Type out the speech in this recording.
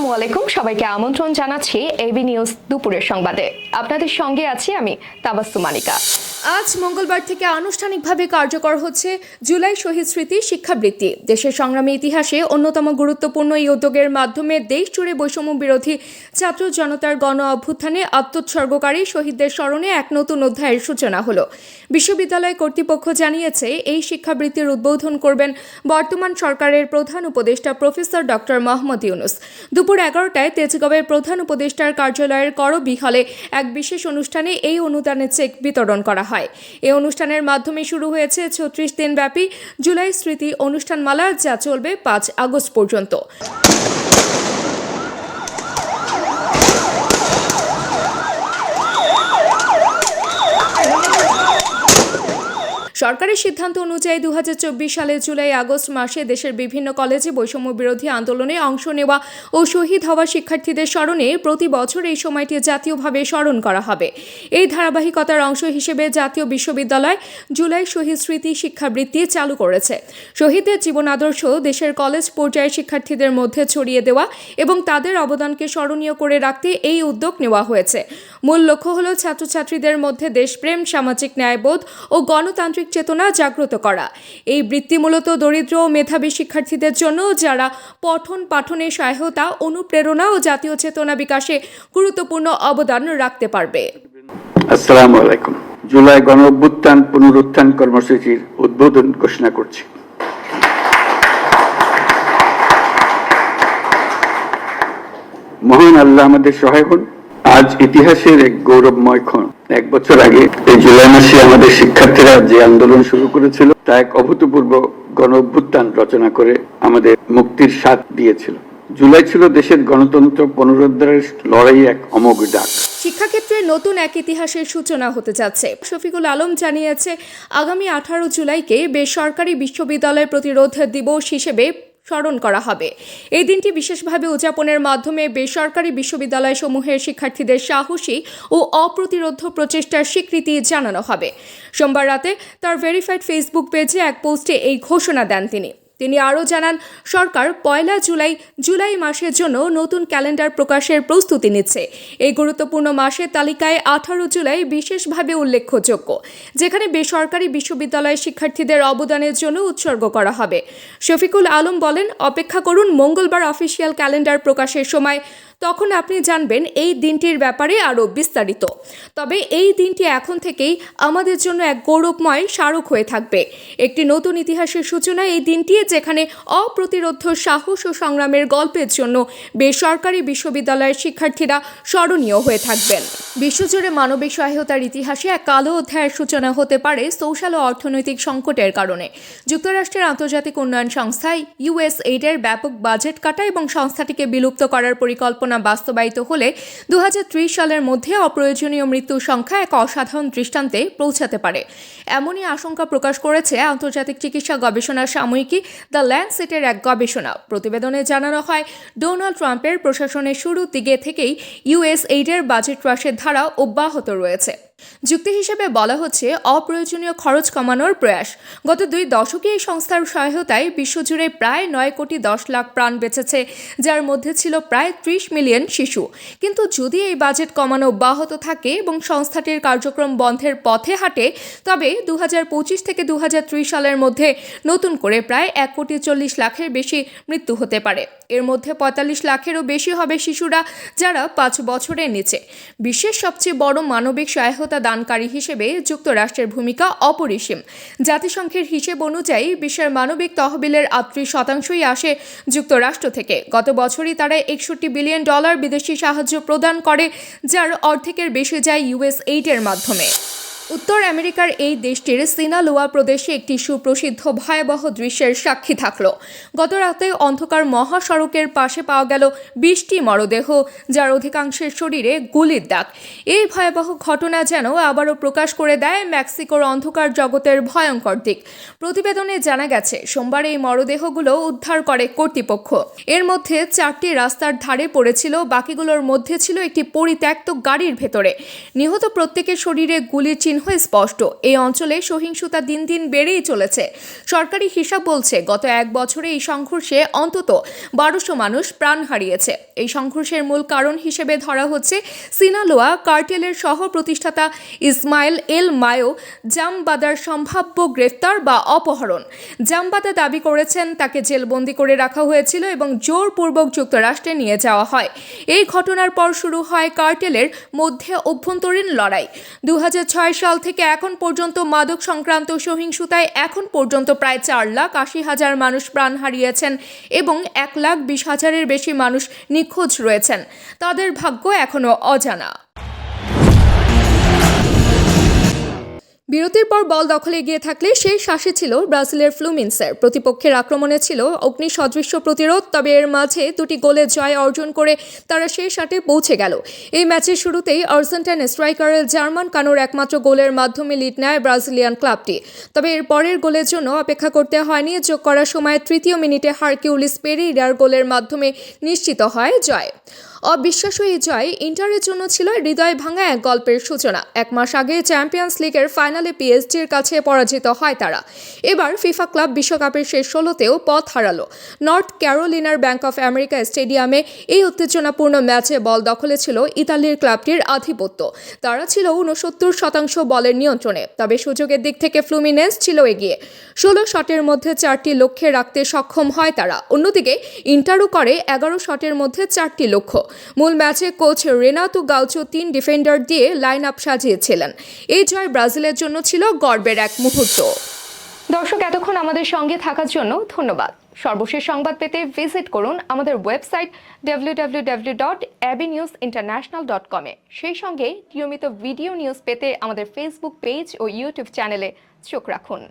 আসসালামু আলাইকুম, সবাইকে আমন্ত্রণ জানাচ্ছি এবি নিউজ দুপুরের সংবাদে। আপনাদের সঙ্গে আছি আমি তাবাসসুম আনিকা। আজ মঙ্গলবার থেকে আনুষ্ঠানিকভাবে কার্যকর হচ্ছে জুলাই শহীদ স্মৃতি শিক্ষাবৃত্তি। দেশের সংগ্রামী ইতিহাসে অন্যতম গুরুত্বপূর্ণ এই উদ্যোগের মাধ্যমে দেশ জুড়ে বৈষম্য বিরোধী ছাত্র জনতার গণ অভ্যুত্থানে আত্মোৎসর্গকারী শহীদদের স্মরণে এক নতুন অধ্যায়ের সূচনা হলো। বিশ্ববিদ্যালয় কর্তৃপক্ষ জানিয়েছে, এই শিক্ষাবৃত্তির উদ্বোধন করবেন বর্তমান সরকারের প্রধান উপদেষ্টা প্রফেসর ডক্টর মোহাম্মদ ইউনূস। দুপুর 11টায় তেজগাঁওয়ের প্রধান উপদেষ্টার কার্যালয়ের করবি হলে এক বিশেষ অনুষ্ঠানে এই অনুদানের চেক বিতরণ করা হয়। এই অনুষ্ঠানের মাধ্যমে শুরু হয়েছে 36 দিনব্যাপী জুলাই স্মৃতি অনুষ্ঠানমালা, যা চলবে 5 আগস্ট পর্যন্ত। সরকারের সিদ্ধান্ত অনুযায়ী 2024 সালের জুলাই আগস্ট মাসে দেশের বিভিন্ন কলেজে বৈষম্য বিরোধী আন্দোলনে অংশ নেওয়া ও শহীদ হওয়া শিক্ষার্থীদের স্মরণে প্রতি বছর এই সময়টি জাতীয়ভাবে স্মরণ করা হবে। এই ধারাবাহিকতার অংশ হিসেবে জাতীয় বিশ্ববিদ্যালয় জুলাই শহীদ স্মৃতি শিক্ষাবৃত্তি চালু করেছে। শহীদদের জীবন আদর্শ দেশের কলেজ পর্যায়ের শিক্ষার্থীদের মধ্যে ছড়িয়ে দেওয়া এবং তাদের অবদানকে স্মরণীয় করে রাখতে এই উদ্যোগ নেওয়া হয়েছে। মূল লক্ষ্য হল ছাত্রছাত্রীদের মধ্যে দেশপ্রেম, সামাজিক ন্যায়বোধ ও গণতান্ত্রিক চেতনা জাগ্রত করা। এই বৃত্তি মূলত দরিদ্র ও মেধাবী শিক্ষার্থীদের জন্য, যারা পঠন পাঠনে সহায়তা, অনুপ্রেরণা ও জাতীয় চেতনা বিকাশে গুরুত্বপূর্ণ অবদান রাখতে পারবে। আসসালামু আলাইকুম। জুলাই গণ অভ্যুত্থান পুনরুত্থান কর্মসূচির উদ্বোধন ঘোষণা করছি। মহান আল্লাহ আমাদের সহায় হন। আজ ইতিহাসের এক গৌরবময় ক্ষণ। 1 বছর আগে এই জুলাই মাসে আমাদের শিক্ষার্থীরা যে আন্দোলন শুরু করেছিল, তা এক অভূতপূর্ব গণ অভ্যুত্থান রচনা করে আমাদের মুক্তির স্বাদ দিয়েছিল। জুলাই ছিল দেশের গণতন্ত্র পুনরুদ্ধারের লড়াইয়ে এক অমোঘ ডাক। শিক্ষাক্ষেত্রে নতুন এক ইতিহাসের সূচনা হতে যাচ্ছে। শফিকুল আলম জানিয়েছে, আগামী 18 জুলাইকে বেসরকারি বিশ্ববিদ্যালয় প্রতিরোধ দিবস হিসেবে স্মরণ করা হবে। এই দিনটি বিশেষভাবে উদযাপনের মাধ্যমে বেসরকারি বিশ্ববিদ্যালয়সমূহের শিক্ষার্থীদের সাহসী ও অপ্রতিরোধ প্রচেষ্টার স্বীকৃতি জানানো হবে। সোমবার রাতে তার ভেরিফাইড ফেসবুক পেজে এক পোস্টে এই ঘোষণা দেন তিনি আরও জানান, সরকার 1 জুলাই মাসের জন্য নতুন ক্যালেন্ডার প্রকাশের প্রস্তুতি নিচ্ছে। এই গুরুত্বপূর্ণ মাসের তালিকায় 18 জুলাই বিশেষভাবে উল্লেখযোগ্য, যেখানে বেসরকারি বিশ্ববিদ্যালয়ের শিক্ষার্থীদের অবদানের জন্য উৎসর্গ করা হবে। শফিকুল আলম বলেন, অপেক্ষা করুন মঙ্গলবার অফিসিয়াল ক্যালেন্ডার প্রকাশের সময়, তখন আপনি জানবেন এই দিনটির ব্যাপারে আরও বিস্তারিত। তবে এই দিনটি এখন থেকেই আমাদের জন্য এক গৌরবময় স্মারক হয়ে থাকবে, একটি নতুন ইতিহাসের সূচনা। এই দিনটি যেখানে অপ্রতিরোধ সাহস ও সংগ্রামের গল্পের জন্য বেসরকারি বিশ্ববিদ্যালয়ের শিক্ষার্থীরা স্মরণীয় হয়ে থাকবেন। বিশ্বজুড়ে মানবিক সহায়তার ইতিহাসে এক কালো অধ্যায়ের সূচনা হতে পারে সোশ্যাল ও অর্থনৈতিক সংকটের কারণে। যুক্তরাষ্ট্রের আন্তর্জাতিক উন্নয়ন সংস্থা USAID-এর ব্যাপক বাজেট কাটা এবং সংস্থাটিকে বিলুপ্ত করার পরিকল্পনা বাস্তবায়িত হলে 2030 সালের মধ্যে অপ্রয়োজনীয় মৃত্যুর সংখ্যা এক অসাধারণ দৃষ্টান্তে পৌঁছাতে পারে, এমনই আশঙ্কা প্রকাশ করেছে আন্তর্জাতিক চিকিৎসা গবেষণা সাময়িকী দ্য ল্যান্সেটের এক গবেষণা প্রতিবেদনে। জানানো হয়, ডোনাল্ড ট্রাম্পের প্রশাসনের শুরুর দিকে থেকেই USAID-এর বাজেট হ্রাসের ধারা অব্যাহত রয়েছে। যুক্তি হিসেবে বলা হচ্ছে, অপ্রয়োজনীয় খরচ কমানোর প্রয়াস। গত 2 দশকে এই সংস্থার সহায়তায় বিশ্বজুড়ে প্রায় 9 কোটি 10 লাখ প্রাণ বেঁচেছে, যার মধ্যে ছিল প্রায় 30 মিলিয়ন শিশু। কিন্তু যদি এই বাজেট কমানো অব্যাহত থাকে এবং সংস্থাটির কার্যক্রম বন্ধের পথে হাঁটে, তবে 2025 থেকে 2030 সালের মধ্যে নতুন করে প্রায় 1 কোটি 40 লাখের বেশি মৃত্যু হতে পারে। এর মধ্যে 45 লাখেরও বেশি হবে শিশুরা, যারা 5 বছরের নিচে। বিশ্বের সবচেয়ে বড় মানবিক সহায়তা দানকারী হিসেবে যুক্তরাষ্ট্রের ভূমিকা অপরিসীম। জাতিসংঘের হিসেব অনুযায়ী বিশ্বের মানবিক তহবিলের 38% আসে যুক্তরাষ্ট্র থেকে। গত বছরই তারা $61 বিলিয়ন বিদেশি সাহায্য প্রদান করে, যার অর্ধেকের বেশি যায় USAID-এর মাধ্যমে। উত্তর আমেরিকার এই দেশটির সিনালোয়া প্রদেশে একটি সুপ্রসিদ্ধ ভয়াবহ দৃশ্যের সাক্ষী থাকল। গত রাতে অন্ধকার মহাসড়কের পাশে পাওয়া গেল 20টি মরদেহ, যার অধিকাংশের শরীরে গুলির দাগ। এই ভয়াবহ ঘটনা যেন আবারও প্রকাশ করে দেয় মেক্সিকোর অন্ধকার জগতের ভয়ঙ্কর দিক। প্রতিবেদনে জানা গেছে, সোমবার এই মরদেহগুলো উদ্ধার করে কর্তৃপক্ষ। এর মধ্যে 4টি রাস্তার ধারে পড়েছিল, বাকিগুলোর মধ্যে ছিল একটি পরিত্যক্ত গাড়ির ভেতরে। নিহত প্রত্যেকের শরীরে গুলির চিহ্ন চিহ্ন স্পষ্ট। এই অঞ্চলে সহিংসতা দিন দিন বেড়েই চলেছে। সরকারি হিসাব বলছে গত এক বছরে এই সংঘর্ষে অন্তত 1200 মানুষ প্রাণ হারিয়েছে। এই সংঘর্ষের মূল কারণ হিসেবে ধরা হচ্ছে সিনালোয়া কার্টেলের সহ প্রতিষ্ঠাতা ইসমাইল এল মায়ো জামবাদার সম্ভাব্য গ্রেফতার বা অপহরণ। জামবাদা দাবি করেছেন তাকে জেলবন্দি করে রাখা হয়েছিল এবং জোরপূর্বক যুক্তরাষ্ট্রে নিয়ে যাওয়া হয়। এই ঘটনার পর শুরু হয় কার্টেলের মধ্যে অভ্যন্তরীণ লড়াই। 2006 সাল থেকে এখন পর্যন্ত মাদক সংক্রান্ত সহিংসতায় এখন পর্যন্ত প্রায় 4,80,000 মানুষ প্রাণ হারিয়েছেন এবং 1,20,000-এর বেশি মানুষ নিখোঁজ রয়েছেন। তাদের ভাগ্য এখনো অজানা। বিরতির পর বল দখলে এগিয়ে থাকলে সেই শ্বাসে ছিল ব্রাজিলের ফ্লুমিনসের। প্রতিপক্ষের আক্রমণে ছিল অগ্নি সদৃশ্য প্রতিরোধ, তবে এর মাঝে দুটি গোলে জয় অর্জন করে তারা শেষ আটে পৌঁছে গেল। এই ম্যাচের শুরুতেই আর্জেন্টাইন স্ট্রাইকারের জার্মান কানোর একমাত্র গোলের মাধ্যমে লিড নেয় ব্রাজিলিয়ান ক্লাবটি। তবে এর পরের গোলের জন্য অপেক্ষা করতে হয়নি। যোগ করার সময় 3য় মিনিটে হারকিউলিস পেরেইরার গোলের মাধ্যমে নিশ্চিত হয় জয়। অবিশ্বাস্য এই জয় ইন্টারের জন্য ছিল হৃদয় ভাঙা এক গল্পের সূচনা। এক মাস আগে চ্যাম্পিয়ন্স লিগের ফাইনালে পিএসজির কাছে পরাজিত হয় তারা। এবার ফিফা ক্লাব বিশ্বকাপের শেষ 16তেও পথ হারালো। নর্থ ক্যারোলিনার ব্যাংক অফ আমেরিকা স্টেডিয়ামে এই উত্তেজনাপূর্ণ ম্যাচে বল দখলে ছিল ইতালির ক্লাবটির আধিপত্য। তারা ছিল 69% বলের নিয়ন্ত্রণে। তবে সুযোগের দিক থেকে ফ্লুমিনেন্স ছিল এগিয়ে। 16 শটের মধ্যে 4টি লক্ষ্যে রাখতে সক্ষম হয় তারা। অন্যদিকে ইন্টারও করে 11 শটের মধ্যে 4টি লক্ষ্য। মূল ম্যাচে কোচ রেনাতো গাউচো 3 ডিফেন্ডার দিয়ে লাইন আপ সাজিয়েছিলেন। এই জয় ব্রাজিলের জন্য ছিল গর্বের এক মুহূর্ত। দর্শক, এতক্ষণ আমাদের সঙ্গে থাকার জন্য ধন্যবাদ। সর্বশেষ সংবাদ পেতে ভিজিট করুন আমাদের ওয়েবসাইট www.abnewsinternational.com এ। সেই সঙ্গে নিয়মিত ভিডিও নিউজ পেতে আমাদের ফেসবুক পেজ ও ইউটিউব চ্যানেলে চোখ রাখুন।